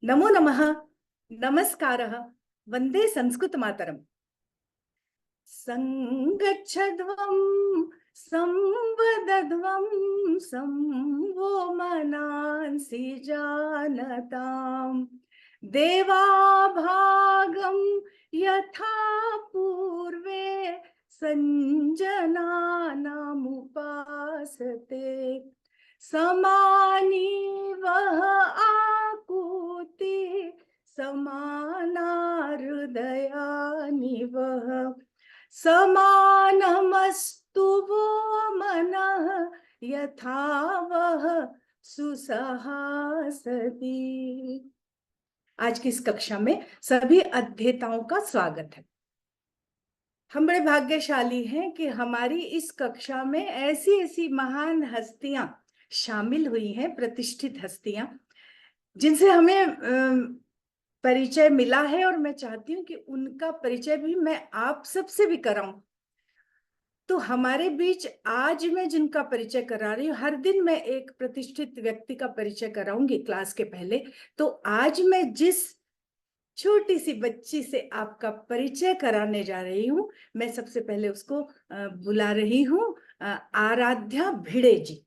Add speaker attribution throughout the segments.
Speaker 1: नमो नमः, नमस्कारः, वंदे संस्कृत मातरम। संगच्छध्वं संवदध्वं संवो मनांसि जानताम् देवाभागं यथा पूर्वे संजनानामुपासते समानी वह आकुति समाना हृदयानि वह समानमस्तु वो मनः यथा वह सुसहासति। आज की इस कक्षा में सभी अध्येताओं का स्वागत है। हम बड़े भाग्यशाली हैं कि हमारी इस कक्षा में ऐसी ऐसी महान हस्तियां शामिल हुई हैं, प्रतिष्ठित हस्तियां, जिनसे हमें परिचय मिला है और मैं चाहती हूँ कि उनका परिचय भी मैं आप सबसे भी कराऊं। तो हमारे बीच आज मैं जिनका परिचय करा रही हूँ, हर दिन मैं एक प्रतिष्ठित व्यक्ति का परिचय कराऊंगी क्लास के पहले। तो आज मैं जिस छोटी सी बच्ची से आपका परिचय कराने जा रही हूँ, मैं सबसे पहले उसको बुला रही हूँ, आराध्या भिड़े जी।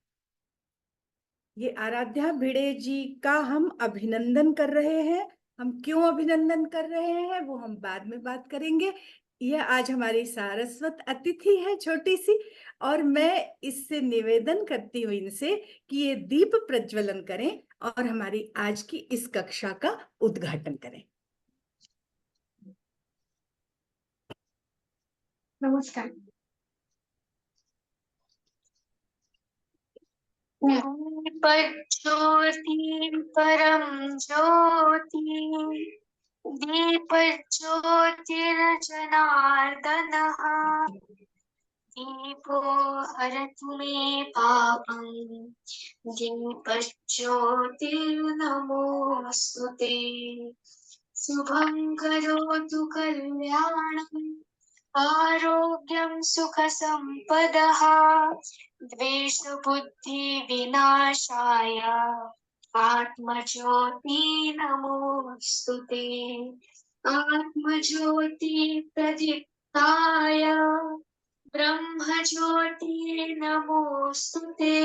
Speaker 1: ये आराध्या भिड़े जी का हम अभिनंदन कर रहे हैं। हम क्यों अभिनंदन कर रहे हैं वो हम बाद में बात करेंगे। यह आज हमारी सारस्वत अतिथि है, छोटी सी, और मैं इससे निवेदन करती हूँ इनसे कि ये दीप प्रज्वलन करें और हमारी आज की इस कक्षा का उद्घाटन करें।
Speaker 2: नमस्कार। दीपज्योति परम ज्योति दीपज्योतिर्जनार्दनः दीपो हरतु मे पापं दीपज्योतिर्नमोऽस्तुते शुभं करोतु कल्याणम् आरोग्यं सुखसम्पदः द्वेषबुद्धिविनाशाय आत्मज्योति नमोऽस्तुते आत्मज्योति प्रदीप्ताय ब्रह्मज्योति नमोऽस्तुते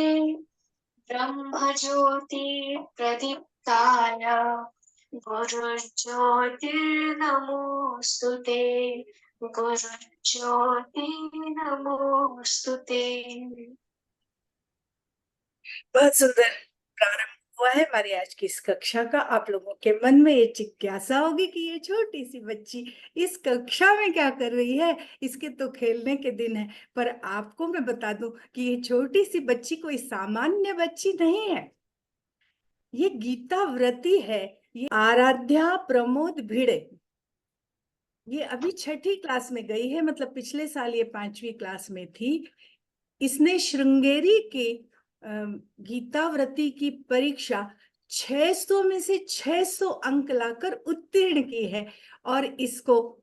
Speaker 2: ब्रह्मज्योति प्रदीप्ताय गुरुज्योतिर्नमोऽस्तुते गुरुज्योति नमोस्तुते।
Speaker 1: बहुत सुंदर प्रारंभ हुआ है हमारी आज की इस कक्षा का। आप लोगों के मन में ये जिज्ञासा होगी कि ये छोटी सी बच्ची इस कक्षा में क्या कर रही है, इसके तो खेलने के दिन है। पर आपको मैं बता दूं कि ये छोटी सी बच्ची कोई सामान्य बच्ची नहीं है, ये गीता व्रती है। ये आराध्या प्रमोद भिड़े, ये अभी 6ठी क्लास में गई है, मतलब पिछले साल ये 5वीं क्लास में थी। इसने श्रृंगेरी के गीताव्रती की परीक्षा 600 में से 600 अंक लाकर उत्तीर्ण की है और इसको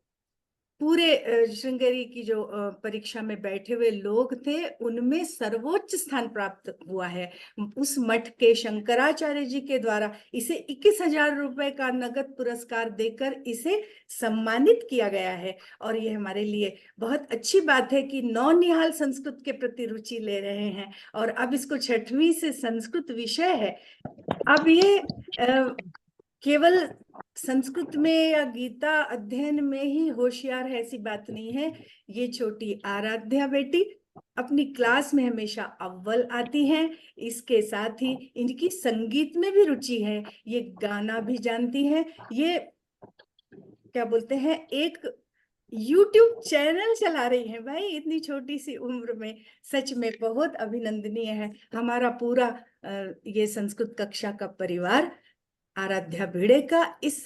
Speaker 1: पूरे श्रृंगेरी की जो परीक्षा में बैठे हुए लोग थे उनमें सर्वोच्च स्थान प्राप्त हुआ है। उस मठ के शंकराचार्य जी के द्वारा इसे 21,000 रुपए का नगद पुरस्कार देकर इसे सम्मानित किया गया है। और ये हमारे लिए बहुत अच्छी बात है कि नौनिहाल संस्कृत के प्रति रुचि ले रहे हैं और अब इसको 6वीं से संस्कृत विषय है। अब ये केवल संस्कृत में या गीता अध्ययन में ही होशियार है ऐसी बात नहीं है। ये छोटी आराध्या बेटी अपनी क्लास में हमेशा अव्वल आती हैं। इसके साथ ही इनकी संगीत में भी रुचि है, ये गाना भी जानती हैं। ये क्या बोलते हैं, एक YouTube चैनल चला रही है भाई इतनी छोटी सी उम्र में। सच में बहुत अभिनंदनीय है। हमारा पूरा ये संस्कृत कक्षा का परिवार आराध्या भिड़े का इस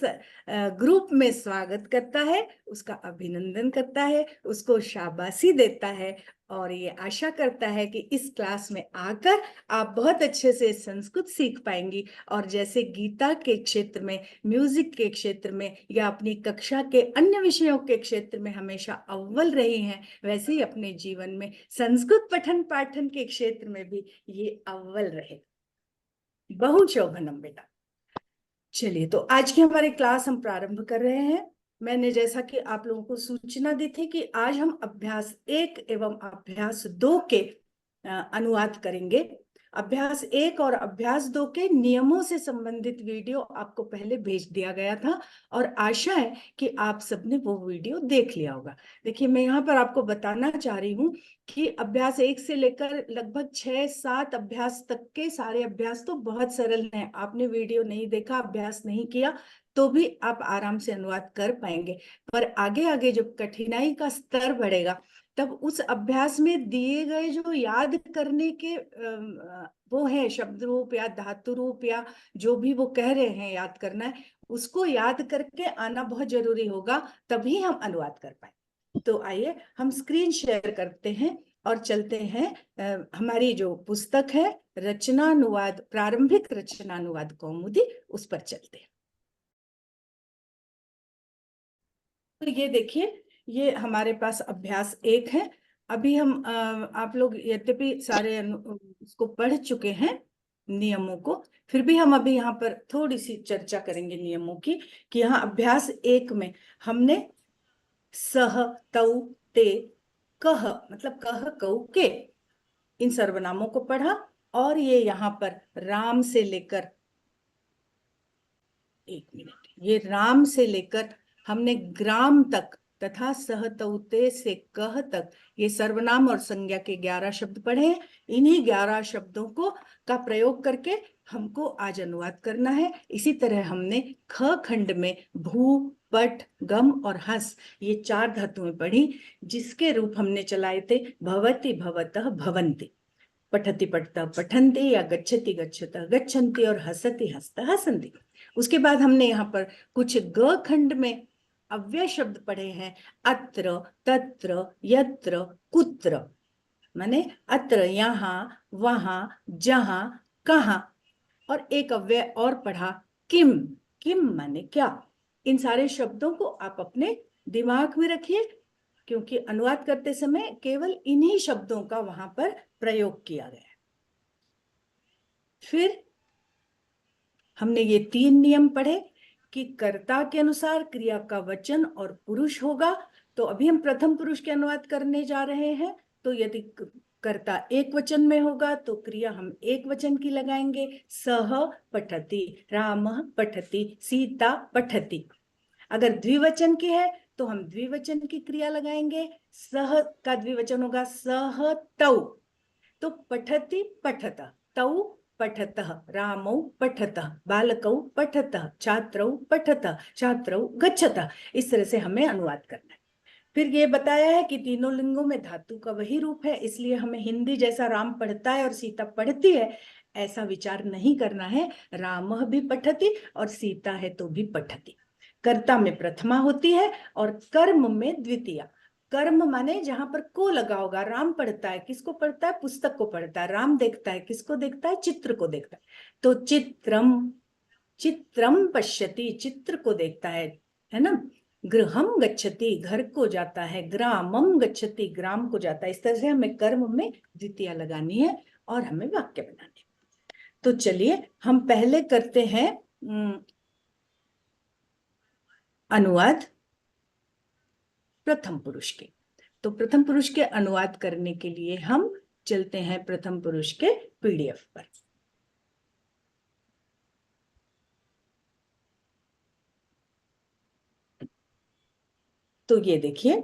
Speaker 1: ग्रुप में स्वागत करता है, उसका अभिनंदन करता है, उसको शाबाशी देता है और ये आशा करता है कि इस क्लास में आकर आप बहुत अच्छे से संस्कृत सीख पाएंगी और जैसे गीता के क्षेत्र में, म्यूजिक के क्षेत्र में या अपनी कक्षा के अन्य विषयों के क्षेत्र में हमेशा अव्वल रही हैं, वैसे ही अपने जीवन में संस्कृत पठन पाठन के क्षेत्र में भी ये अव्वल रहे। बहुशोभनम बेटा। चलिए, तो आज की हमारी क्लास हम प्रारंभ कर रहे हैं। मैंने जैसा कि आप लोगों को सूचना दी थी कि आज हम अभ्यास 1 एवं अभ्यास 2 के अनुवाद करेंगे। अभ्यास 1 और अभ्यास 2 के नियमों से संबंधित वीडियो आपको पहले भेज दिया गया था और आशा है कि आप सबने वो वीडियो देख लिया होगा। देखिए, मैं यहाँ पर आपको बताना चाह रही हूँ कि अभ्यास 1 से लेकर लगभग 6-7 अभ्यास तक के सारे अभ्यास तो बहुत सरल हैं। आपने वीडियो नहीं देखा, अभ्यास नहीं किया, तो भी आप आराम से अनुवाद कर पाएंगे। पर आगे आगे जब कठिनाई का स्तर बढ़ेगा, तब उस अभ्यास में दिए गए जो याद करने के वो है शब्द रूप या धातु रूप या जो भी वो कह रहे हैं याद करना है, उसको याद करके आना बहुत जरूरी होगा, तभी हम अनुवाद कर पाए। तो आइए हम स्क्रीन शेयर करते हैं और चलते हैं हमारी जो पुस्तक है रचनानुवाद, प्रारंभिक रचनानुवाद कौमुदी, उस पर चलते हैं। तो ये देखिए, ये हमारे पास अभ्यास 1 है। अभी हम आप लोग यद्यपि सारे उसको पढ़ चुके हैं नियमों को, फिर भी हम अभी यहाँ पर थोड़ी सी चर्चा करेंगे नियमों की। कि यहाँ अभ्यास 1 में हमने सह, तौ, ते, कह, मतलब कह, कौ, के, इन सर्वनामों को पढ़ा। और ये यहाँ पर राम से लेकर, एक मिनट, ये राम से लेकर हमने ग्राम तक तथा सहतौते से कह तक ये सर्वनाम और संज्ञा के 11 शब्द पढ़े हैं। इन्हीं 11 शब्दों को का प्रयोग करके हमको आज अनुवाद करना है। इसी तरह हमने ख खंड में भू, पट, गम और हस, ये 4 धातुएं पढ़ी, जिसके रूप हमने चलाए थे भवति, भवतः, भवन्ति, पठति पठता पठन्ति, या गच्छति गच्छतः गच्छन्ति, और हसति हसतः हसन्ति। उसके बाद हमने यहाँ पर कुछ ग खंड में अव्यय शब्द पढ़े हैं। अत्र, तत्र, यत्र, कुत्र, माने अत्र यहाँ, वहां, जहां, कहाँ। और एक अव्यय और पढ़ा, किम। किम माने क्या। इन सारे शब्दों को आप अपने दिमाग में रखिए, क्योंकि अनुवाद करते समय केवल इन्हीं शब्दों का वहां पर प्रयोग किया गया है। फिर हमने ये 3 नियम पढ़े कि कर्ता के अनुसार क्रिया का वचन और पुरुष होगा। तो अभी हम प्रथम पुरुष के अनुवाद करने जा रहे हैं। तो यदि कर्ता एक वचन में होगा तो क्रिया हम एक वचन की लगाएंगे। सह पठति, राम पठति, सीता पठति। अगर द्विवचन की है तो हम द्विवचन की क्रिया लगाएंगे। सह का द्विवचन होगा सह तौ, तो पठति पठतः, तौ पठतः, रामौ पठतः, बालकौ पठतः, छात्रौ पठतः, छात्रौ गच्छतः। इस तरह से हमें अनुवाद करना है। फिर ये बताया है कि तीनों लिंगों में धातु का वही रूप है, इसलिए हमें हिंदी जैसा राम पढ़ता है और सीता पढ़ती है ऐसा विचार नहीं करना है। राम भी पठति और सीता है तो भी पठति। कर्ता में प्रथमा होती है और कर्म में द्वितीया। कर्म माने जहां पर को लगा होगा। राम पढ़ता है, किसको पढ़ता है? पुस्तक को पढ़ता है। राम देखता है, किसको देखता है? चित्र को देखता है। तो चित्रम, चित्रम पश्यति, चित्र को देखता है ना। गृहम गच्छति, घर को जाता है। ग्रामम गच्छति, ग्राम को जाता है। इस तरह से हमें कर्म में द्वितीया लगानी है और हमें वाक्य बनाने हैं। तो चलिए हम पहले करते हैं अनुवाद प्रथम पुरुष के। तो प्रथम पुरुष के अनुवाद करने के लिए हम चलते हैं प्रथम पुरुष के पीडीएफ पर। तो ये देखिए,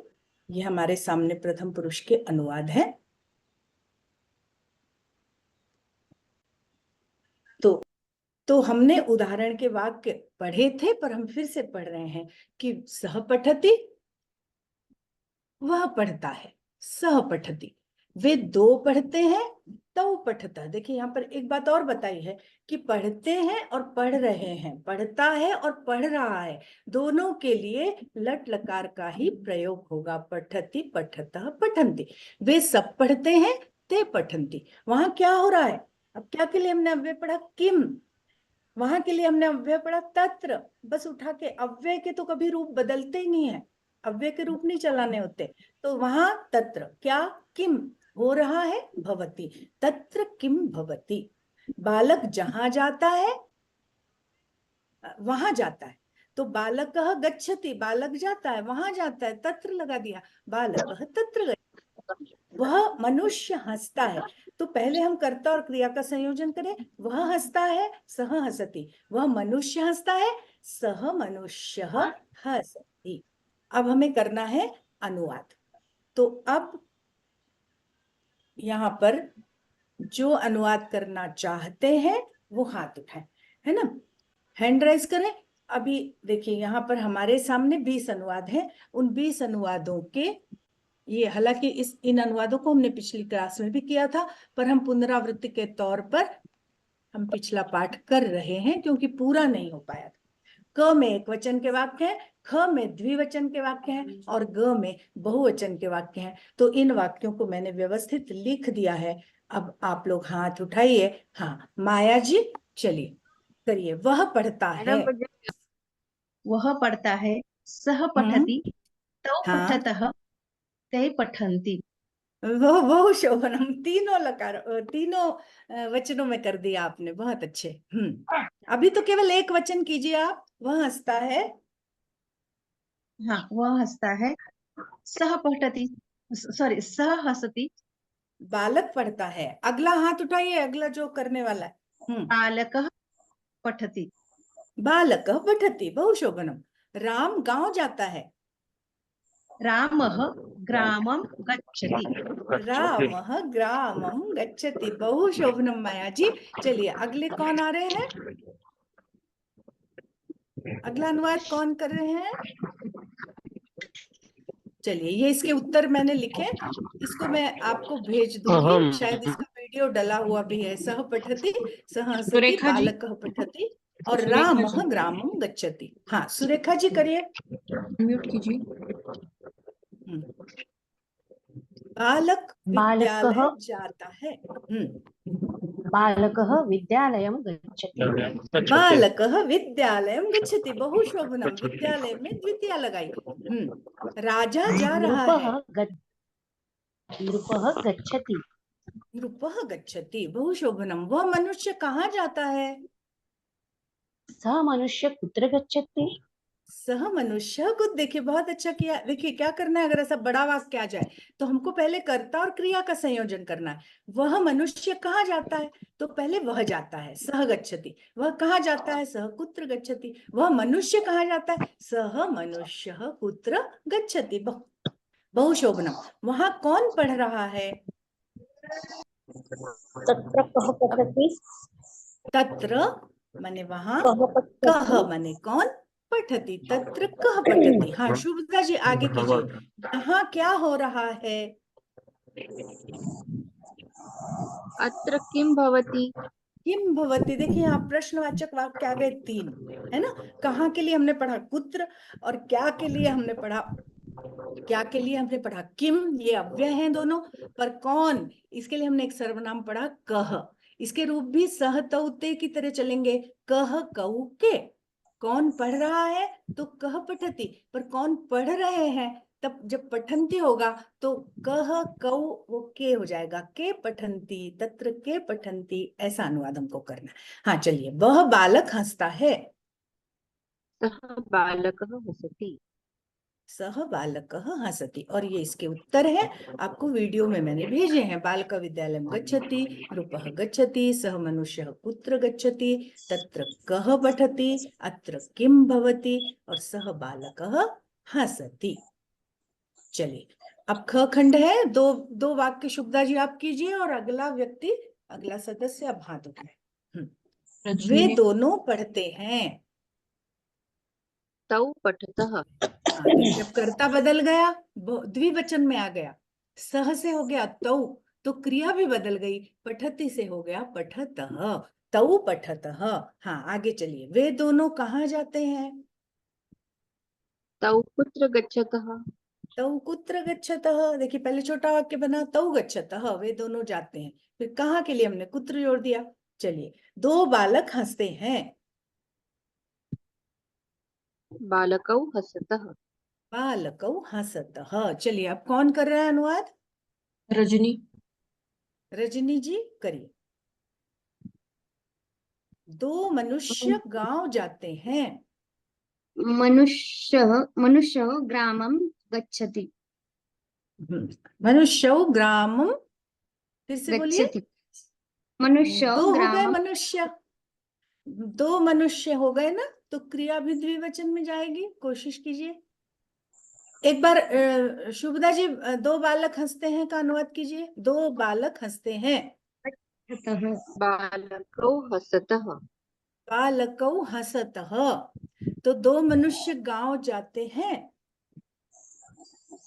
Speaker 1: ये हमारे सामने प्रथम पुरुष के अनुवाद है। तो हमने उदाहरण के वाक्य पढ़े थे, पर हम फिर से पढ़ रहे हैं कि सह पठति, वह पढ़ता है। सह पठति, वे दो पढ़ते हैं। तो पठता, देखिए यहाँ पर एक बात और बताई है कि पढ़ते हैं और पढ़ रहे हैं। पढ़ता है और पढ़ रहा है, दोनों के लिए लट लकार का ही प्रयोग होगा। पठति, पठतः, पठन्ति। वे सब पढ़ते हैं, ते पठन्ति। वहां क्या हो रहा है? अब क्या के लिए हमने अव्यय पढ़ा? किम। वहां के लिए हमने अव्यय पढ़ा तत्र। बस उठा के, अव्यय के तो कभी रूप बदलते ही नहीं है, अव्यय के रूप नहीं चलाने होते। तो वहां तत्र क्या, किम हो रहा है? भवति। तत्र किम भवति। बालक जहां जाता है वहां जाता है। तो बालकः गच्छति, बालक जाता है, वहां जाता है, तत्र लगा दिया, बालकः तत्र गच्छति। वह मनुष्य हंसता है। तो पहले हम कर्ता और क्रिया का संयोजन करें, वह हंसता है, सह हसति। वह मनुष्य हंसता है, सह मनुष्य हसति। अब हमें करना है अनुवाद। तो अब यहाँ पर जो अनुवाद करना चाहते हैं वो हाथ उठाएं, है ना, हैंड राइज करें। अभी देखिए यहाँ पर हमारे सामने 20 अनुवाद हैं। उन 20 अनुवादों के, ये हालांकि इन अनुवादों को हमने पिछली क्लास में भी किया था, पर हम पुनरावृत्ति के तौर पर हम पिछला पाठ कर रहे हैं क्योंकि पूरा नहीं हो पाया था। क में एक वचन के वाक्य हैं, ख में द्विवचन के वाक्य हैं और ग में बहुवचन के वाक्य हैं। तो इन वाक्यों को मैंने व्यवस्थित लिख दिया है। अब आप लोग हाथ उठाइए। हाँ माया जी, चलिए करिए। वह पढ़ता है,
Speaker 3: वह पढ़ता है, सः पठति, तौ
Speaker 1: हाँ
Speaker 3: पठतः, ते पठन्ति।
Speaker 1: वो शोभनम, तीनों लकार, तीनों वचनों में कर दिया आपने, बहुत अच्छे। अभी तो केवल एक वचन कीजिए आप। वह हंसता है,
Speaker 3: हाँ वह हंसता है, सः पठति, सॉरी सः हसति,
Speaker 1: बालक पढ़ता है। अगला हाथ उठाइए, अगला जो करने वाला है।
Speaker 3: बालकः पठति,
Speaker 1: बालकः पठति, बहुशोभनम। राम गांव जाता है,
Speaker 3: रामः ग्रामं गच्छति।
Speaker 1: रामः ग्रामं गच्छति, बहुशोभनम माया जी। चलिए अगले कौन आ रहे हैं, अगला अनुवाद कौन कर रहे हैं? चलिए ये इसके उत्तर मैंने लिखे, इसको मैं आपको भेज दूंगी, शायद इसका वीडियो डला हुआ भी है। सह पठति, सह हसति,
Speaker 3: सुरेखा जी,
Speaker 1: बालकः पठति और
Speaker 3: सुरेखा
Speaker 1: रामः
Speaker 3: जी,
Speaker 1: ग्रामं गच्छति। हाँ सुरेखा जी करिए।
Speaker 3: म्यूट कीजिए।
Speaker 1: हम्म, बालक
Speaker 3: बालकः
Speaker 1: विद्यालय जाता है।
Speaker 3: बालकः विद्यालयं गच्छति।
Speaker 1: बालकः विद्यालयं गच्छति, बहुशोभनम। विद्यालय में द्वितीया लगाई। राजा जा रहा है,
Speaker 3: नृपः गच्छति।
Speaker 1: नृपः गच्छति, बहुशोभनम। वह मनुष्य कहाँ जाता है?
Speaker 3: सः मनुष्य कुत्र गच्छति?
Speaker 1: सह मनुष्य को, देखिए बहुत अच्छा किया। देखिए क्या करना है, अगर ऐसा बड़ा वाक्य आ जाए तो हमको पहले कर्ता और क्रिया का संयोजन करना है। वह मनुष्य कहाँ जाता है, तो पहले वह जाता है, सह गच्छति। वह कहाँ जाता है, सह कुत्र गच्छति। वह मनुष्य कहाँ जाता है, सह मनुष्य कुत्र गच्छति, बहुशोभनम। वहां कौन पढ़ रहा है?
Speaker 3: तत्र कः पठति?
Speaker 1: तत्र माने वहां,
Speaker 3: कः पठति?
Speaker 1: कह माने कौन, पठति, तत्र कह पठति। हाँ शुभदा जी आगे कीजिए। यहाँ क्या हो रहा है?
Speaker 4: अत्र किं भवति?
Speaker 1: किम भवति, देखिए यहाँ प्रश्नवाचक वाक्य आ गए 3, है ना। कहाँ के लिए हमने पढ़ा कुत्र, और क्या के लिए हमने पढ़ा, क्या के लिए हमने पढ़ा किम, ये अव्यय हैं दोनों। पर कौन, इसके लिए हमने एक सर्वनाम पढ़ा कह। इसके रूप भी सह तौते की तरह चलेंगे, कह कऊ के। कौन पढ़ रहा है, तो कह पठति। पर कौन पढ़ रहे हैं, तब जब पठंती होगा तो कह कऊ वो के हो जाएगा, के पठंती, तत्र के पठंती, ऐसा अनुवाद हमको करना। हाँ चलिए, वह बालक हंसता है,
Speaker 4: सः बालकः हसति।
Speaker 1: सह बालकः हसति। और ये इसके उत्तर है, आपको वीडियो में मैंने भेजे हैं। बालक विद्यालयं गच्छति, नृपः गच्छति, सह मनुष्यः कुत्र गच्छति, तत्र कः पठति, अत्र किं भवति, और सह बालकः हसति। चलिए अब ख खंड है, दो दो वाक्य शुभदा जी आप कीजिए, और अगला व्यक्ति, अगला सदस्य अब हाथ उठाए। वे दोनों पढ़ते हैं।
Speaker 4: तौ पठतः।
Speaker 1: देखिए अब कर्ता बदल गया, द्विवचन में आ गया, सह से हो गया तौ, तो क्रिया भी बदल गई, पठति से हो गया पठतः, तौ पठतः। हाँ आगे चलिए। वे दोनों कहाँ जाते हैं?
Speaker 4: तौ कुत्र गच्छतः?
Speaker 1: तौ कुत्र गच्छतः, देखिए पहले छोटा वाक्य बना, तौ गच्छतः, वे दोनों जाते हैं। फिर कहाँ के लिए हमने कुत्र जोड़ दिया। चलिए, दो बालक हंसते हैं,
Speaker 4: बालकौ हसतः।
Speaker 1: बालकौ हंसतः। चलिए अब कौन कर रहा है अनुवाद?
Speaker 3: रजनी।
Speaker 1: रजनी जी करिए। दो मनुष्य गांव जाते हैं।
Speaker 5: मनुष्यः ग्रामं गच्छति
Speaker 1: मनुष्य ग्रामम, फिर से बोलिए।
Speaker 5: गच्छति मनुष्यः
Speaker 1: दो हो गए
Speaker 5: ग्रामं
Speaker 1: मनुष्य, दो मनुष्य हो गए ना, तो क्रिया भी द्विवचन में जाएगी। कोशिश कीजिए एक बार। शुभदा जी, दो बालक हंसते हैं का अनुवाद कीजिए। दो बालक हंसते हैं।
Speaker 5: गच्छतः
Speaker 4: बालकौ हसतः।
Speaker 1: बालकौ हसतः। तो दो मनुष्य गांव जाते हैं,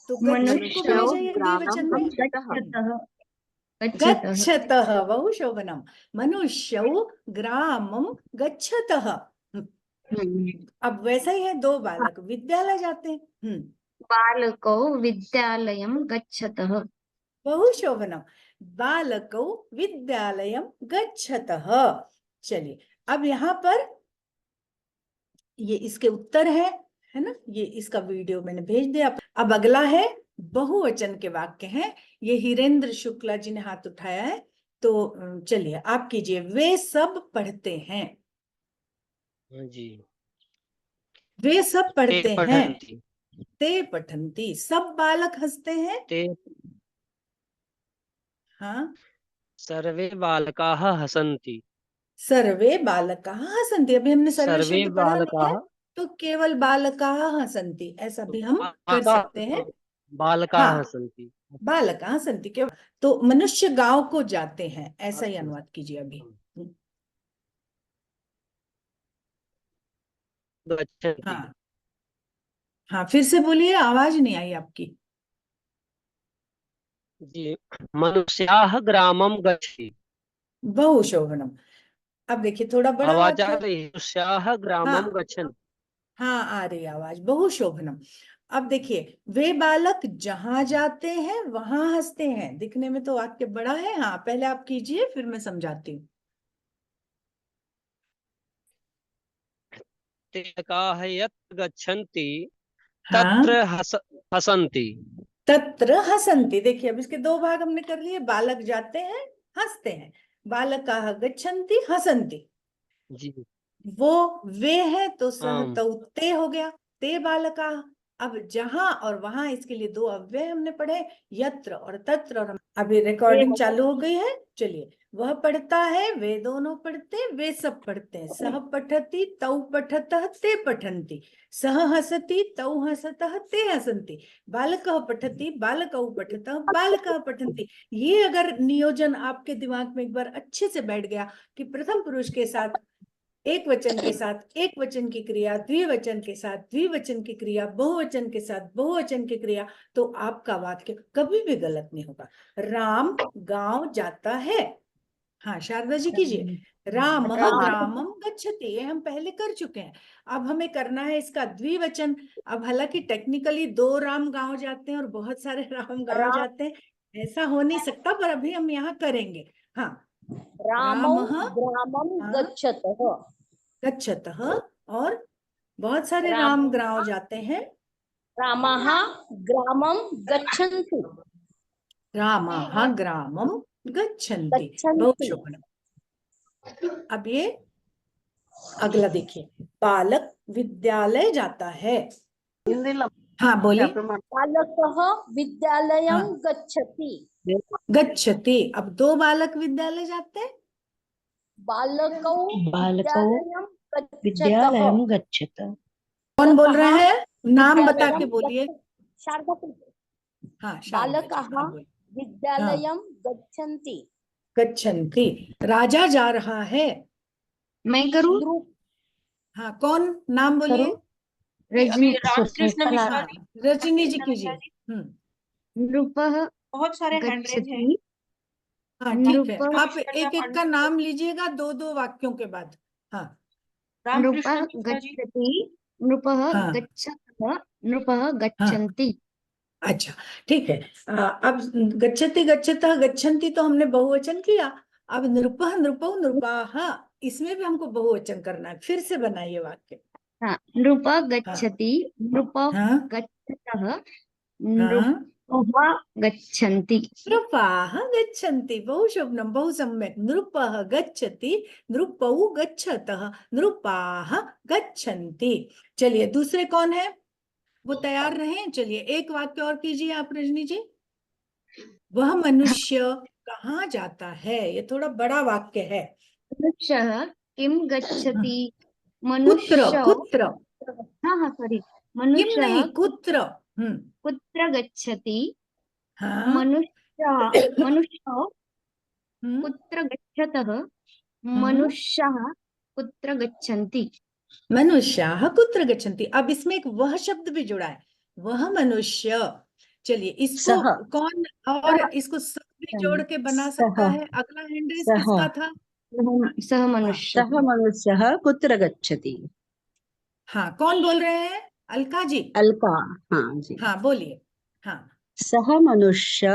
Speaker 1: तो गच्छत को भी ले
Speaker 5: मनुष्यौ
Speaker 1: जाइए
Speaker 4: ग्रामं
Speaker 1: द्विवचन में।
Speaker 4: गच्छतः।
Speaker 5: गच्छतः
Speaker 1: गच्छतः बहुशोभनम। मनुष्यौ ग्रामम गच्छतः। अब वैसा ही है, दो बालक विद्यालय जाते हैं।
Speaker 5: बालकौ विद्यालयं गच्छतः
Speaker 1: बहुशोभनम। बालकौ विद्यालयम गच्छतः। चलिए, अब यहाँ पर ये इसके उत्तर है ना, ये इसका वीडियो मैंने भेज दिया। अब अगला है बहुवचन के वाक्य हैं। ये हिरेंद्र शुक्ला जी ने हाथ उठाया है, तो चलिए आप कीजिए। वे सब पढ़ते हैं।
Speaker 6: जी।
Speaker 1: वे सब पढ़ते
Speaker 6: ते
Speaker 1: हैं।
Speaker 6: पठन्ति।
Speaker 1: ते पठन्ति। सब बालक हंसते हैं।
Speaker 6: ते
Speaker 1: हाँ,
Speaker 6: सर्वे बालकाः हसन्ति।
Speaker 1: सर्वे बालकाः हसन्ति। अभी हमने सर्वे
Speaker 6: सर्वे
Speaker 1: शब्द पढ़ा नहीं है,
Speaker 6: बालकाः
Speaker 1: तो केवल बालकाः हसन्ति ऐसा भी हम कर सकते हैं।
Speaker 6: बालकाः
Speaker 1: हाँ,
Speaker 6: हसन्ति।
Speaker 1: बालकाः हसन्ति केवल। तो मनुष्य गांव को जाते हैं, ऐसा ही अनुवाद कीजिए अभी।
Speaker 6: गच्छन्ति।
Speaker 1: हाँ हाँ, फिर से बोलिए, आवाज नहीं आई आपकी।
Speaker 6: जी। मनुष्याः ग्रामं गच्छति।
Speaker 1: बहुशोभनम। अब देखिए थोड़ा बड़ा
Speaker 6: आवाज आ
Speaker 1: वाक्य।
Speaker 6: रही है? मनुष्याः ग्रामं
Speaker 1: हाँ
Speaker 6: गच्छन्ति।
Speaker 1: हाँ, आ रही आवाज। बहुशोभनम। अब देखिए, वे बालक जहां जाते हैं वहां हंसते हैं। दिखने में तो वाक्य बड़ा है। हाँ, पहले आप कीजिए, फिर मैं समझाती हूँ।
Speaker 6: ते बालकाः यत्र गच्छन्ति
Speaker 1: हाँ,
Speaker 6: तत्र हसन्ति।
Speaker 1: तत्र हसन्ति। देखिए, अब इसके दो भाग हमने कर लिए। बालक जाते हैं, हंसते हैं। बालकाः गच्छन्ति हसन्ति।
Speaker 6: जी।
Speaker 1: वो वे है तो सह
Speaker 6: आम।
Speaker 1: तो ते हो गया। ते बालकाः। अब जहां और वहां, इसके लिए दो अव्यय हमने पढ़े, यत्र और तत्र। और अभी रिकॉर्डिंग चालू हो गई है। चलिए, वह पढ़ता है, वे दोनों पढ़ते, वे सब पढ़ते हैं। सह पठति तौ पठतः ते पठन्ति। सह हसति तौ हसतः ते हसन्ति। बालकः पठति बालकौ पठतः बालकः पठन्ति। ये अगर नियोजन आपके दिमाग में एक बार अच्छे से बैठ गया कि प्रथम पुरुष के साथ एक वचन के साथ एक वचन की क्रिया, द्विवचन के साथ द्विवचन की क्रिया, बहुवचन के साथ बहुवचन की क्रिया, तो आपका वाक्य कभी भी गलत नहीं होगा। राम गांव जाता है। हाँ, शारदा जी कीजिए। रामः ग्रामम गच्छति। ये हम पहले कर चुके हैं। अब हमें करना है इसका द्विवचन। अब हालांकि टेक्निकली दो राम गांव जाते हैं और बहुत सारे राम गांव जाते हैं, ऐसा हो नहीं सकता, पर अभी हम यहाँ करेंगे। हाँ,
Speaker 3: रामौ
Speaker 1: रामः
Speaker 3: ग्रामं
Speaker 1: हाँ,
Speaker 3: गच्छतः।
Speaker 1: गच्छतः। और बहुत सारे
Speaker 3: राम
Speaker 1: राम गांव जाते हैं।
Speaker 3: रामाः ग्रामं गच्छन्ति।
Speaker 1: रामाः ग्रामं गच्छन्ति।
Speaker 3: गच्छन्ति।
Speaker 1: बहुत शुभ। अब ये अगला देखिए, बालक विद्यालय जाता है। हाँ, बोलिए।
Speaker 3: बालकः विद्यालयं
Speaker 1: हाँ,
Speaker 3: गच्छति।
Speaker 1: गच्छति। अब दो बालक विद्यालय जाते हैं।
Speaker 3: बालकौ बालकौ विद्यालयं विद्यालयं गच्छतः। गच्छतः।
Speaker 1: कौन बोल रहे
Speaker 3: बालकः
Speaker 1: हैं? नाम बता के
Speaker 3: विद्यालयं
Speaker 1: बोलिए।
Speaker 3: शारदा प्लीज।
Speaker 1: हाँ, शारदा जी,
Speaker 3: बालकः
Speaker 1: हाँ बोलिए।
Speaker 3: विद्यालयं गच्छन्ति।
Speaker 1: गच्छन्ति। राजा जा रहा है।
Speaker 5: मैं करूँ?
Speaker 3: ध्रुव
Speaker 1: हाँ, कौन? नाम बोलिए।
Speaker 5: रजनी
Speaker 7: रामकृष्ण मिश्रा
Speaker 1: हाँ,
Speaker 7: जी।
Speaker 1: रजनी जी कीजिए।
Speaker 5: नृपः
Speaker 7: बहुत सारे हैंड रेज हैं।
Speaker 5: गच्छति
Speaker 1: हाँ, ठीक है।
Speaker 5: नृप
Speaker 1: आप एक एक का नाम लीजिएगा, दो दो वाक्यों के बाद। हाँ
Speaker 7: रामकृष्ण
Speaker 5: नृपः
Speaker 7: मिश्रा जी।
Speaker 5: गच्छति नृपः
Speaker 1: हाँ
Speaker 5: गच्छतः नृपः
Speaker 1: हाँ,
Speaker 5: गच्छन्ति।
Speaker 1: अच्छा, ठीक है। अब गच्छति गच्छतः गच्छन्ति तो हमने बहुवचन किया। अब नृपः नृपौ नृपाः, इसमें भी हमको बहुवचन करना है। फिर से बनाइए वाक्य।
Speaker 5: हाँ, नृपः गच्छति नृपः
Speaker 1: हाँ
Speaker 5: गच्छतः
Speaker 1: हाँ
Speaker 5: नृप नृपः गच्छन्ति
Speaker 1: नृपाः गच्छन्ति, बहु शोभनं, बहु सम्यक्। नृपः गच्छति, नृपौ गच्छतः, नृपाः गच्छन्ति। चलिए दूसरे कौन है, वो तैयार रहे। चलिए एक वाक्य और कीजिए आप रजनी जी। वह मनुष्य कहाँ जाता है, ये थोड़ा बड़ा वाक्य है।
Speaker 5: मनुष्यः किं गच्छति
Speaker 1: कुत्र,
Speaker 5: मनुष्य
Speaker 1: कुत्र,
Speaker 5: हाँ सॉरी
Speaker 1: किम
Speaker 5: मनुष्यः
Speaker 1: नहीं, कुत्र।
Speaker 5: कुत्र गच्छति
Speaker 1: हाँ।
Speaker 5: मनुष्य
Speaker 1: हम्म,
Speaker 5: कुत्र गच्छतः मनुष्याः कुत्र गच्छन्ति
Speaker 1: मनुष्याः कुत्र गच्छन्ति। अब इसमें एक वह शब्द भी जुड़ा है, वह मनुष्य। चलिए इसको
Speaker 8: सह
Speaker 1: कौन, और इसको सब भी जोड़ के बना सकता है। अगला हैंड्रेस
Speaker 8: सह
Speaker 1: किसका था?
Speaker 5: सः मनुष्य
Speaker 8: सह मनुष्यः कुत्र गच्छति।
Speaker 1: हाँ, कौन बोल रहे हैं? अलका जी।
Speaker 8: अलका, हाँ जी।
Speaker 1: हाँ बोलिए। हाँ,
Speaker 8: सह मनुष्य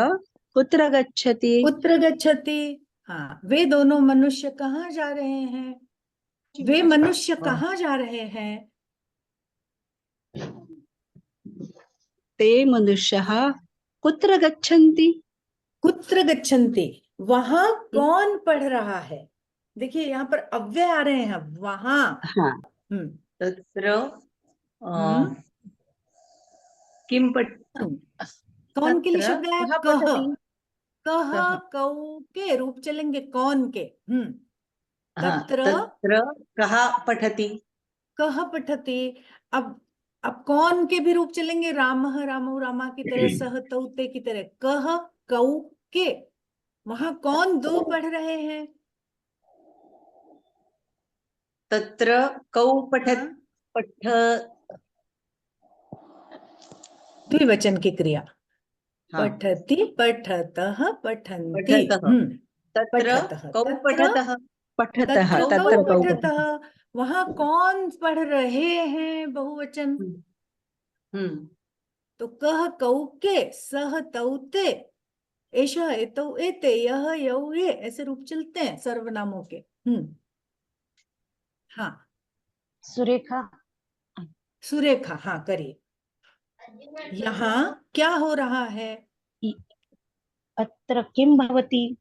Speaker 8: कुत्र गच्छति।
Speaker 1: कुत्र गच्छति। हाँ, वे दोनों मनुष्य कहाँ जा रहे हैं, वे मनुष्य कहाँ जा रहे हैं।
Speaker 8: ते मनुष्यः कुत्र गच्छन्ति।
Speaker 1: कुत्र गच्छन्ति, वहां कौन पढ़ रहा है। देखिए यहाँ पर अव्यय आ रहे हैं, वहां।
Speaker 8: हाँ,
Speaker 9: तत्र
Speaker 1: हम्म,
Speaker 9: किं पठ
Speaker 1: कौन के लिए
Speaker 9: तत्र
Speaker 1: शब्द है?
Speaker 9: कः
Speaker 1: कह,
Speaker 9: पठति?
Speaker 1: कह,
Speaker 9: कः।
Speaker 1: कौ के रूप चलेंगे, कौन के।
Speaker 9: हाँ,
Speaker 1: तत्र
Speaker 9: तत्र कः पठति।
Speaker 1: कह पठति। अब कौन के भी रूप चलेंगे, रामः रामौ रामा की तरह, सह तौ ते की तरह। कह कौ के, वहां कौन दो पढ़ रहे हैं।
Speaker 9: तत्र कौ पठत
Speaker 1: हाँ,
Speaker 9: पठ
Speaker 1: द्विवचन की क्रिया।
Speaker 9: हाँ,
Speaker 1: पठति, पठतः, पठन्ति।
Speaker 9: पठतः। तत्र
Speaker 1: पठतः,
Speaker 9: कौ
Speaker 1: तत्र
Speaker 9: पठतः।
Speaker 8: पठतः,
Speaker 1: तत्र
Speaker 9: कौ
Speaker 1: कौ
Speaker 8: तत्र कौ
Speaker 1: पठतः, वहां कौन पढ़ रहे हैं, बहुवचन।
Speaker 9: हम्म,
Speaker 1: तो कह कौ के, सह तौ ते, एषः एतौ एते, यह यौ ये, ऐसे रूप चलते हैं सर्वनामों के। हाँ,
Speaker 3: सुरेखा,
Speaker 1: सुरेखा, हाँ करिए। यहाँ क्या हो रहा है?
Speaker 3: अत्र किं भवति।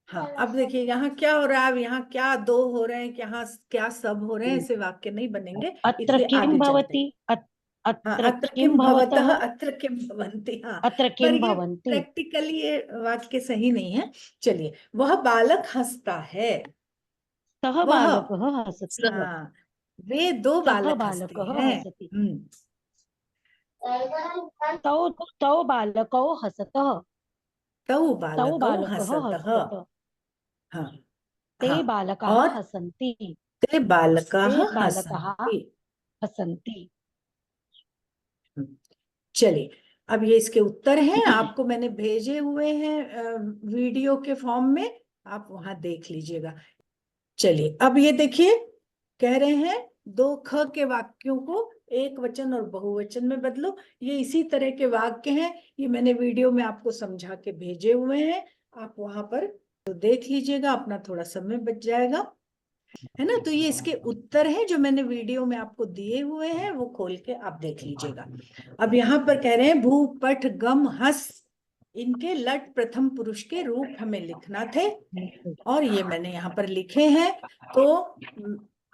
Speaker 1: हाँ, अब देखिए यहाँ क्या हो रहा है, अब यहाँ क्या दो हो रहे हैं, यहाँ क्या सब हो रहे हैं, ऐसे वाक्य नहीं बनेंगे,
Speaker 3: अत्र
Speaker 1: इसलिए
Speaker 3: किं
Speaker 1: आगे चलते
Speaker 3: भवति
Speaker 1: हैं। हाँ,
Speaker 3: अत्र
Speaker 1: अत्र
Speaker 3: किं
Speaker 1: किम भवतः,
Speaker 3: भवतः
Speaker 1: अत्र किम भवन्ति। हाँ,
Speaker 3: अत्र
Speaker 1: पर
Speaker 3: किं
Speaker 1: ये
Speaker 3: भवन्ति।
Speaker 1: प्रैक्टिकली ये वाक्य सही नहीं है। चलिए, वह बालक हंसता है,
Speaker 3: सः
Speaker 1: वह,
Speaker 3: बालकः हसति
Speaker 1: हाँ, वे दो
Speaker 3: सः
Speaker 1: बालक
Speaker 3: बालकः
Speaker 1: हंसते हैं।
Speaker 3: हसति तौ तौ बालकौ हसतः
Speaker 1: तौ
Speaker 3: तौ
Speaker 1: बालकौ
Speaker 3: बालकः
Speaker 1: हसतः।
Speaker 3: हसतः
Speaker 1: हाँ,
Speaker 3: ते
Speaker 1: हाँ,
Speaker 3: बालकाः
Speaker 1: और
Speaker 3: हसन्ति
Speaker 1: ते बालकाः
Speaker 3: ते बालकाः
Speaker 1: हसन्ति।
Speaker 3: हसन्ति।
Speaker 1: चलिए, अब ये इसके उत्तर हैं, आपको मैंने भेजे हुए हैं वीडियो के फॉर्म में, आप वहां देख लीजिएगा। चलिए अब ये देखिए, कह रहे हैं दो ख के वाक्यों को एक वचन और बहुवचन में बदलो। ये इसी तरह के वाक्य हैं, ये मैंने वीडियो में आपको समझा के भेजे हुए हैं, आप वहां पर तो देख लीजिएगा, अपना थोड़ा समय बच जाएगा, है ना। तो ये इसके उत्तर हैं जो मैंने वीडियो में आपको दिए हुए हैं, वो खोल के आप देख लीजिएगा। अब यहाँ पर कह रहे हैं भू पठ गम हस, इनके लट प्रथम पुरुष के रूप हमें लिखना थे, और ये मैंने यहाँ पर लिखे हैं। तो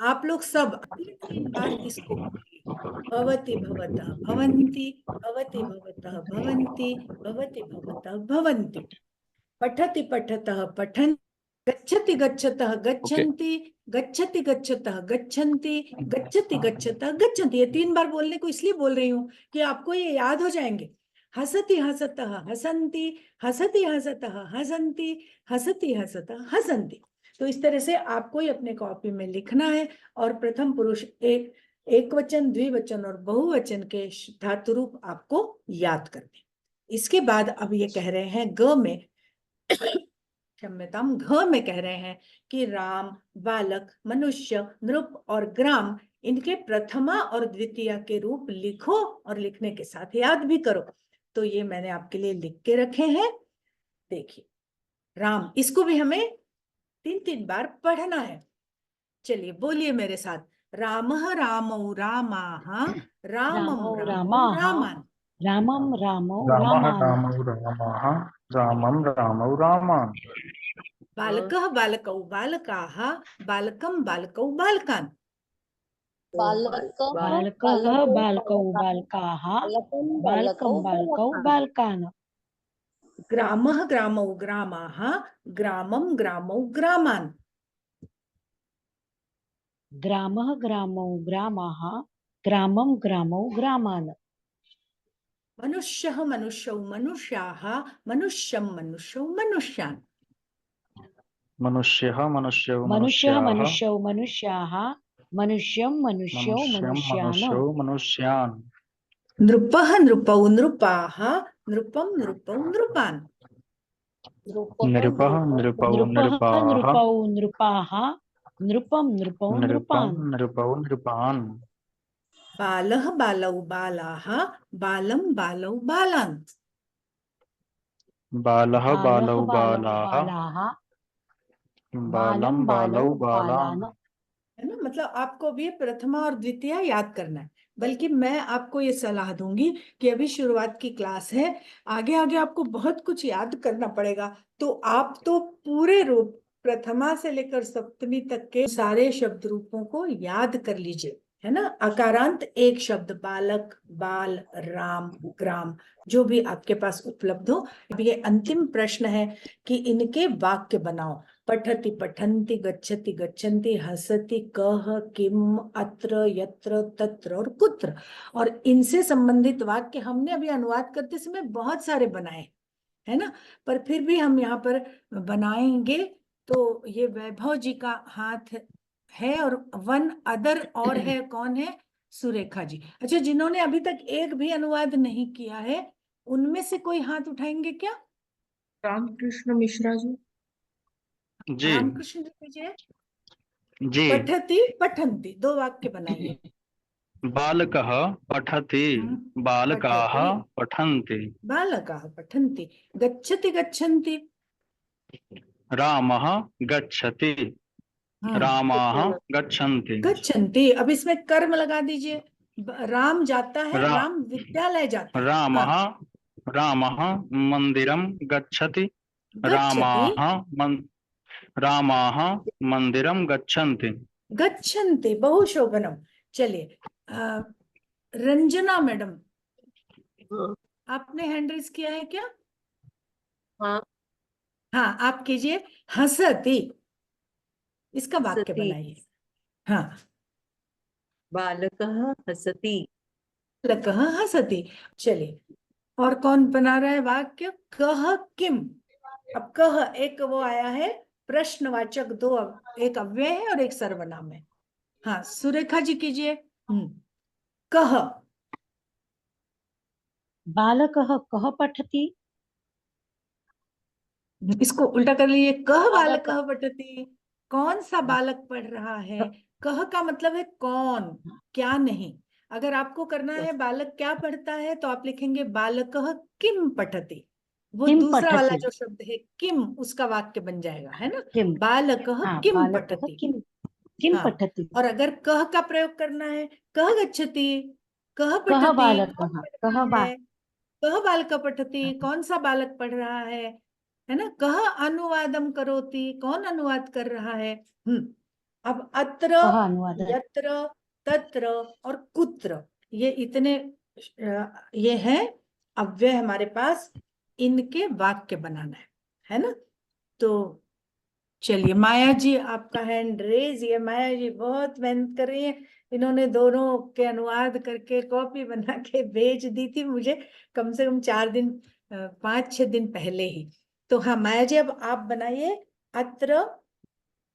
Speaker 1: आप लोग सब 3 बार इसको भवति भवतः भवन्ति, भवति भवतः भवन्ति, भवति भवतः भवन्ति, पठति पठतः पठन्, गच्छति गच्छतः गच्छन्ति, गच्छति गच्छतः गच्छन्ति, गच्छति गच्छतः गच्छन्ति। ये 3 बार बोलने को इसलिए बोल रही हूँ कि आपको ये याद हो जाएंगे। हसति हसतः हसन्ति, हसति हसतः हसन्ति, हसति हसतः हसन्ति। तो इस तरह से आपको ही अपने कॉपी में लिखना है, और प्रथम पुरुष एक वचन, द्विवचन और बहुवचन के धातु रूप आपको याद करने। इसके बाद अब ये कह रहे हैं ग में, क्षम्यताम, घ में कह रहे हैं कि राम, बालक, मनुष्य, नृप और ग्राम, इनके प्रथमा और द्वितीय के रूप लिखो, और लिखने के साथ याद भी करो। तो ये मैंने आपके लिए लिख के रखे हैं। देखिए, राम, इसको भी हमें 3 बार पढ़ना है। चलिए बोलिए मेरे साथ, रामः रामौ रामाः, रामं
Speaker 3: रामौ
Speaker 1: रामौ
Speaker 3: रामाः,
Speaker 1: रामान्,
Speaker 3: रामं रामौ
Speaker 10: रामः
Speaker 3: रामान्
Speaker 10: रामौ रामाः रामं रामौ रामान्
Speaker 1: बालकः बालकौ बालकाः बालकं बालकौ बालकान्
Speaker 3: बालकः बालकौ बालकाः बालकं बालकौ बालकान्
Speaker 1: ग्रामः ग्रामौ ग्रामाः ग्रामं ग्रामौ ग्रामान्
Speaker 3: ग्रामः ग्रामौ ग्रामाः ग्रामं ग्रामौ ग्रामान्
Speaker 1: मनुष्यः मनुष्यौ मनुष्याः मनुष्यं मनुष्यौ मनुष्यान्
Speaker 10: मनुष्यः मनुष्यौ
Speaker 3: मनुष्यः
Speaker 10: मनुष्याः
Speaker 3: मनुष्यौ मनुष्याः मनुष्यं मनुष्यौ
Speaker 10: मनुष्यं
Speaker 3: मनुष्यान्
Speaker 10: मनुष्यौ मनुष्यान्
Speaker 1: नृपः नृपौ नृपाः नृपं नृपौ नृपान्
Speaker 10: नृपः नृपौ
Speaker 3: नृपः
Speaker 10: नृपाः
Speaker 3: नृपौ नृपाः नृपं नृपौ
Speaker 10: नृपं
Speaker 3: नृपान्
Speaker 10: नृपौ नृपान्
Speaker 1: बालः बालौ बालाः बालं बालौ बालान्
Speaker 10: बालः
Speaker 3: बालः
Speaker 10: बालौ
Speaker 3: बालौ
Speaker 10: बालाः
Speaker 3: बालाः
Speaker 10: बालं
Speaker 3: बालं
Speaker 10: बालौ
Speaker 3: बालौ
Speaker 10: बालान्
Speaker 3: बालान्
Speaker 1: है ना। मतलब आपको भी प्रथमा और द्वितीय याद करना है, बल्कि मैं आपको ये सलाह दूंगी कि अभी शुरुआत की क्लास है, आगे आगे आपको बहुत कुछ याद करना पड़ेगा। तो आप तो पूरे रूप प्रथमा से लेकर सप्तमी तक के सारे शब्द रूपों को याद कर लीजिए, है ना। अकारांत एक शब्द बालक बाल राम ग्राम जो भी आपके पास उपलब्ध हो। अब ये अंतिम प्रश्न है कि इनके वाक्य बनाओ। पठति पठन्ति गच्छति गच्छन्ति हसति कह किम अत्र यत्र तत्र और कुत्र। और इनसे संबंधित वाक्य हमने अभी अनुवाद करते समय बहुत सारे बनाए, है ना, पर फिर भी हम यहाँ पर बनाएंगे। तो ये वैभव जी का हाथ है और वन अदर और है, कौन है? सुरेखा जी। अच्छा, जिन्होंने अभी तक एक भी अनुवाद नहीं किया है उनमें से कोई हाथ उठाएंगे क्या?
Speaker 7: रामकृष्ण मिश्रा जी।
Speaker 10: जी
Speaker 1: रामकृष्ण जी कीजिए।
Speaker 10: जी
Speaker 1: पठति पठन्ति दो वाक्य बनाइए।
Speaker 10: बालकः पठति बालकाः
Speaker 1: पठति
Speaker 10: पठन्ति
Speaker 1: बालकाः पठन्ति गच्छति गच्छन्ति
Speaker 10: रामः गच्छति रामाः गच्छन्ति
Speaker 1: गच्छन्ति। अब इसमें कर्म लगा दीजिए। राम जाता है,
Speaker 10: रा,
Speaker 1: राम विद्यालय जाता है।
Speaker 10: रामः
Speaker 1: हाँ,
Speaker 10: रामः मन्दिरं गच्छति
Speaker 1: गच्छति
Speaker 10: रामाः मन्दिरं गच्छन्ति
Speaker 1: गच्छन्ति बहुशोभनम। चलिए रंजना मैडम, आपने हैंड रेज किया है क्या?
Speaker 4: हाँ।
Speaker 1: हाँ, आप कीजिए। हसति, इसका वाक्य
Speaker 4: हसति।
Speaker 1: बनाइए। हाँ,
Speaker 9: बालकः हसति
Speaker 1: बालकः हसति। चलिए, और कौन बना रहा है वाक्य? कह किम। अब कह एक वो आया है प्रश्नवाचक, दो एक अव्यय है और एक सर्वनाम है। हाँ, सुरेखा जी कीजिए। कह
Speaker 3: बालकः कः पठति
Speaker 1: इसको उल्टा कर लीजिए। कह बालकः पठति, कौन सा बालक पढ़ रहा है? कह का मतलब है कौन, क्या नहीं। अगर आपको करना है बालक क्या पढ़ता है तो आप लिखेंगे बालकः किम पठति। वो
Speaker 3: किम
Speaker 1: दूसरा वाला
Speaker 3: पठति
Speaker 1: जो शब्द है किम, उसका वाक्य बन जाएगा, है ना।
Speaker 3: किम
Speaker 1: बालकः
Speaker 3: हाँ
Speaker 1: किम
Speaker 3: बालकः
Speaker 1: पठति।
Speaker 3: किम
Speaker 1: हाँ,
Speaker 3: पठति
Speaker 1: और अगर कह का प्रयोग करना है कह गच्छति, कह
Speaker 3: कः
Speaker 1: पठति,
Speaker 3: बालकः
Speaker 1: कौन
Speaker 3: कः
Speaker 1: पढ़ता है? कह बालकः पठति, कौन सा बालक पढ़ रहा है ना। कह अनुवादम करोति, कौन अनुवाद कर रहा है। अब अत्र
Speaker 3: कः अनुवाद
Speaker 1: यत्र तत्र और कुत्र, ये इतने ये है अव्यय हमारे पास, इनके वाक्य बनाना है ना। तो चलिए, माया जी आपका हैंड रेज। ये माया जी बहुत मेहनत कर रही है, इन्होंने दोनों के अनुवाद करके कॉपी बना के भेज दी थी मुझे कम से कम 4 दिन 5-6 दिन पहले ही। तो हाँ माया जी, अब आप बनाइए अत्र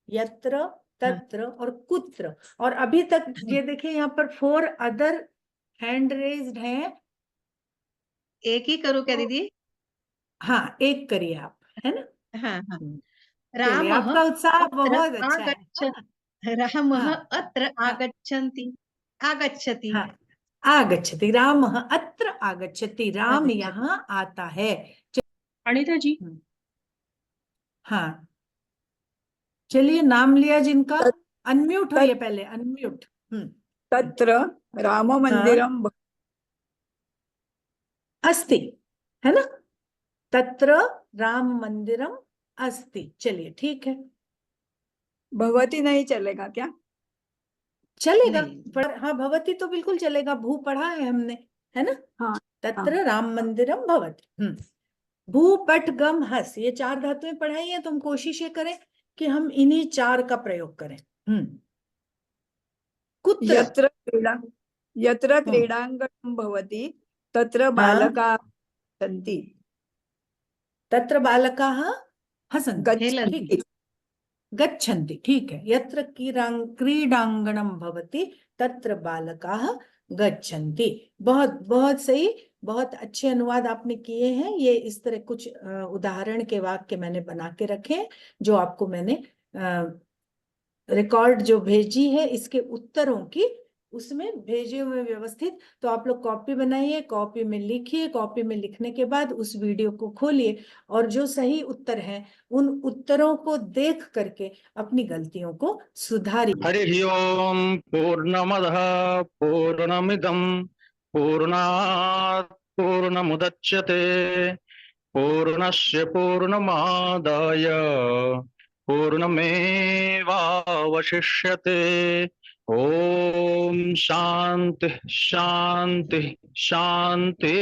Speaker 1: यत्र तत्र और कुत्र। और अभी तक ये देखिए यहाँ पर 4 अदर हैंड रेज्ड हैं।
Speaker 7: एक ही करूँ क्या दीदी?
Speaker 1: हाँ, एक करिए आप, है ना।
Speaker 7: हाँ हाँ।
Speaker 1: चलिए,
Speaker 7: रामः
Speaker 1: आपका उत्साह
Speaker 7: अत्र
Speaker 1: बहुत अच्छा है।
Speaker 7: रामः
Speaker 1: हाँ,
Speaker 7: अत्र
Speaker 1: हाँ,
Speaker 7: आगच्छन्ति आगच्छति
Speaker 1: हाँ, आगच्छति। रामः अत्र आगच्छति, राम
Speaker 7: आगच्छति।
Speaker 1: यहाँ आता है।
Speaker 7: अनिता जी।
Speaker 1: हाँ, चलिए, नाम लिया जिनका, अनम्यूट होइए पहले, अनम्यूट।
Speaker 11: तत्र राममन्दिरं
Speaker 1: अस्ति, है ना? तत्र राम मंदिरम अस्ति। चलिए ठीक है,
Speaker 11: भवती नहीं चलेगा क्या?
Speaker 1: चलेगा।
Speaker 9: नहीं।
Speaker 1: हाँ, भवती तो बिल्कुल चलेगा, भू पढ़ा है हमने, है ना?
Speaker 11: हाँ
Speaker 1: तत्र राम मंदिरम भवति। भू पट गम हस, ये 4 धातुएं पढ़ाई है, तुम कोशिश ये करें कि हम इन्हीं 4 का प्रयोग करें। कुत्र,
Speaker 11: यत्र क्रीडाङ्गणं भवति तत्र बालकाः सन्ति।
Speaker 1: तत्र बालकाः हसन्ति,
Speaker 7: खेलन्ति।
Speaker 1: ठीक है। गच्छन्ति, ठीक है। यत्र क्रीडांगणम भवति तत्र बालकाः गच्छन्ति। बहुत बहुत सही, बहुत अच्छे अनुवाद आपने किए हैं। ये इस तरह कुछ उदाहरण के वाक्य मैंने बना के रखे हैं, जो आपको मैंने रिकॉर्ड जो भेजी है इसके उत्तरों की, उसमें भेजे हुए व्यवस्थित। तो आप लोग कॉपी बनाइए, कॉपी में लिखिए, कॉपी में लिखने के बाद उस वीडियो को खोलिए और जो सही उत्तर हैं उन उत्तरों को देख करके अपनी गलतियों को सुधारिए।
Speaker 10: हरि ओम पूर्णमदः पूर्णमिदं पूर्णात् पूर्णमुदच्यते पूर्णस्य पूर्णमादाय पूर्णमेवावशिष्यते। ओम शांति शांति शांति।